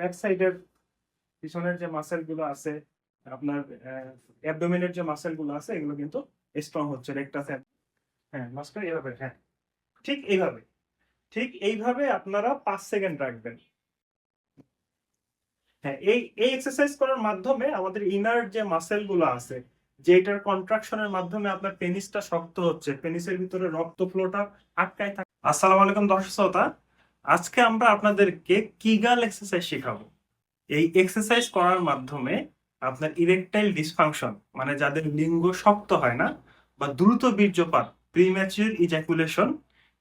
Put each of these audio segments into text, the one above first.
Back সাইডের পিছনের যে মাসেল গুলো আছে, আপনার অ্যাবডোমেনের যে মাসেল গুলো আছে, এগুলো কিন্তু স্ট্রং হচ্ছে রেকটাস। হ্যাঁ, মাস্টার এভাবে, হ্যাঁ ঠিক এইভাবে, ঠিক এইভাবে আপনারা 5 সেকেন্ড রাখবেন। হ্যাঁ, এই এই এক্সারসাইজ করার মাধ্যমে আমাদের ইনার যে মাসেল গুলো আছে, যেটার কন্ট্রাকশনের মাধ্যমে আপনার পেনিসটা শক্ত হচ্ছে, পেনিসের ভিতরে রক্ত ফ্লোটা আটকায় থাকে। আসসালামু আলাইকুম দর্শক শ্রোতা, আজকে আমরা আপনাদেরকে কিগাল এক্সারসাইজ শেখাবো। এই এক্সারসাইজ করার মাধ্যমে আপনার ইরেকটাইল ডিসফাংশন, মানে যাদের লিঙ্গ শক্ত হয় না বা দ্রুত বীর্যপাত, প্রিম্যাচিউর ইজাকুলেশন,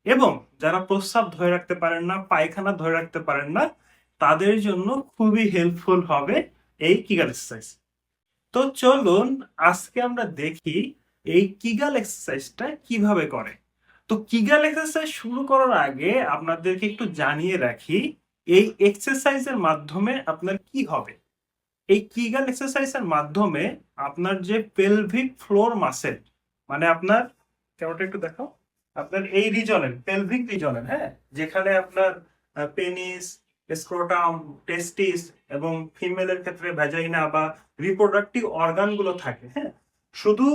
এবং যারা প্রস্রাব ধরে রাখতে পারেন না, পায়খানা ধরে রাখতে পারেন না, তাদের জন্য খুবই হেল্পফুল হবে এই কিগাল এক্সারসাইজ। তো চলুন আজকে আমরা দেখি এই কিগাল এক্সারসাইজটা কিভাবে করে। তো কিগাল এক্সারসাইজ শুরু করার আগে আপনাদেরকে একটু জানিয়ে রাখি, এই এক্সারসাইজের মাধ্যমে আপনার কি হবে। এই কিগাল এক্সারসাইজের মাধ্যমে আপনার যে পেলভিক ফ্লোর মাসেল, মানে আপনার কেমনটা একটু দেখো, আপনার এই রিজনের পেলভিক রিজনের, হ্যাঁ, যেখানে আপনার পেনিস, স্ক্রোটাম, টেস্টিস এবং ফিমেলের ক্ষেত্রে ভ্যাজাইনা বা রিপ্রোডাক্টিভ অর্গান গুলো থাকে, হ্যাঁ। শুধু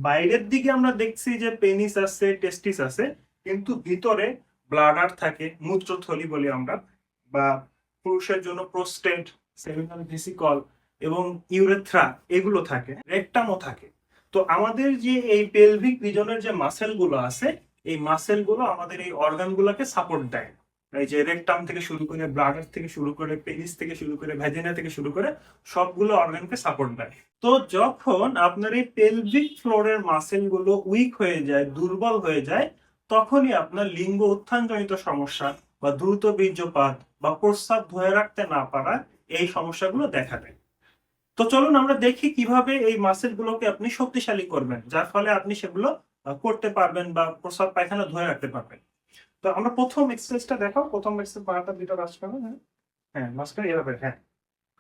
বাইরের দিকে আমরা দেখছি যে পেনিস আছে, টেস্টিস আছে, কিন্তু ভিতরে ব্লাডার থাকে, মূত্রথলি বলি আমরা, বা পুরুষের জন্য প্রোস্টেট, সেমিনাল ভেসিকল এবং ইউরেথ্রা, এগুলো থাকে, রেকটামও থাকে। তো আমাদের যে এই পেলভিক রিজনের যে মাসেল গুলো আছে, এই মাসেল গুলো আমাদের এই অর্গান গুলোকে সাপোর্ট দেয়। এই যে রেকটাম থেকে শুরু করে, ব্লাডার থেকে শুরু করে, পেনিস থেকে শুরু করে, ভ্যাজিনা থেকে শুরু করে সবগুলো অর্গানকে সাপোর্ট দেয়। তো যখন আপনার এই পেলভিক ফ্লোরের মাসেল গুলো উইক হয়ে যায়, দুর্বল হয়ে যায়, তখনই আপনার লিঙ্গ উত্থানজনিত সমস্যা বা দ্রুত বীর্যপাত বা প্রস্রাব ধরে রাখতে না পারা, এই সমস্যাগুলো দেখা দেয়। তো চলুন আমরা দেখি কিভাবে এই মাসেল গুলোকে আপনি শক্তিশালী করবেন, যার ফলে আপনি সেগুলো করতে পারবেন বা প্রস্রাব পায়খানা ধরে রাখতে পারবেন। তো আমরা প্রথম এক্সারসাইজটা দেখাও, প্রথম এক্সারসাইজ পাটা দুটো কাজ করবে, হ্যাঁ হ্যাঁ মাস্টার এভাবে, হ্যাঁ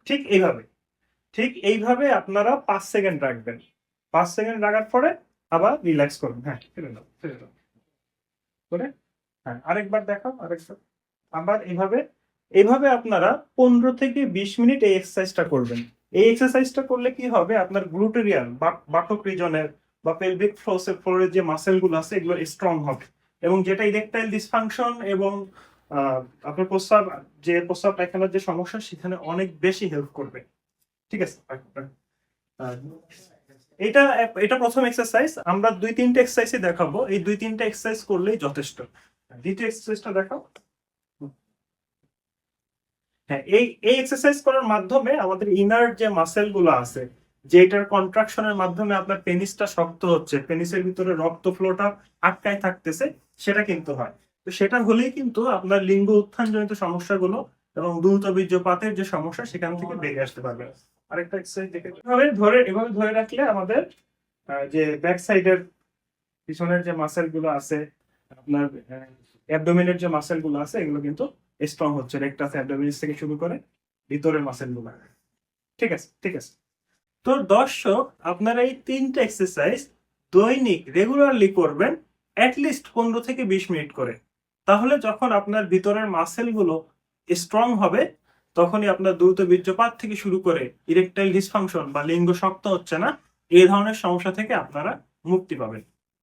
ঠিক এইভাবে, ঠিক এইভাবে আপনারা 5 সেকেন্ড রাখবেন। 5 সেকেন্ড রাখার পরে আবার রিল্যাক্স করবেন, হ্যাঁ ছেড়ে দাও, ছেড়ে দাও করে, হ্যাঁ আরেকবার দেখাও, আরেকবার আবার এইভাবে। এইভাবে আপনারা 15 থেকে 20 মিনিট এই এক্সারসাইজটা করবেন। এই এক্সারসাইজটা করলে কি হবে, আপনার গ্লুটেরিয়াল বাটক রিজনের বা পেলভিক ফ্লোরের যে মাসেল গুলো আছে, এগুলো স্ট্রং হবে, এবং যেটা ইরেকটাইল ডিসফাংশন এবং আপনার প্রস্রাব পায়খানার যে সমস্যা, সেখানে অনেক বেশি হেল্প করবে। ঠিক আছে, এটা এটা প্রথম এক্সারসাইজ। আমরা 2-3টে এক্সারসাইজই দেখাবো, এই 2-3টে এক্সারসাইজ করলেই যথেষ্ট। দ্বিতীয় এক্সারসাইজটা দেখাও। হ্যাঁ, এই এই এক্সারসাইজ করার মাধ্যমে আমাদের ইনার যে মাসেল গুলো আছে, যেটার কন্ট্রাকশনের মাধ্যমে আপনার পেনিসটা শক্ত হচ্ছে, পেনিসের ভিতরে রক্ত ফ্লোটা আটকায় থাকতেছে, সেটা কিন্তু হয়। তো সেটা হলেই কিন্তু আপনার লিঙ্গ উত্থানজনিত সমস্যাগুলো এবং দ্রুত বীর্যপাতের যে সমস্যা, সেখান থেকে বেরিয়ে আসতে পারবে। আরেকটা এক্সারসাইজ দেখে, এভাবে ধরে রাখলে আমাদের যে ব্যাক সাইডের পিছনের যে মাসেল গুলো আছে, আপনার অ্যাবডোমেনের যে মাসেল গুলো আছে, এগুলো কিন্তু স্ট্রং হচ্ছে রেকটাস, অ্যাবডোমিনিস থেকে শুরু করে ভিতরের মাসেল গুলো। ঠিক আছে, ঠিক আছে। তো দর্শক, আপনারা এই 3টে এক্সারসাইজ দৈনিক রেগুলারলি করবেন, অ্যাটলিস্ট 15 থেকে 20 মিনিট করে। তাহলে যখন আপনার ভিতরের মাসেল গুলো স্ট্রং হবে, তখনই আপনার দ্রুত বীর্যপাত থেকে শুরু করে ইরেকটাইল ডিসফাংশন বা লিঙ্গ শক্ত হচ্ছে না, এই ধরনের সমস্যা থেকে আপনারা মুক্তি পাবেন।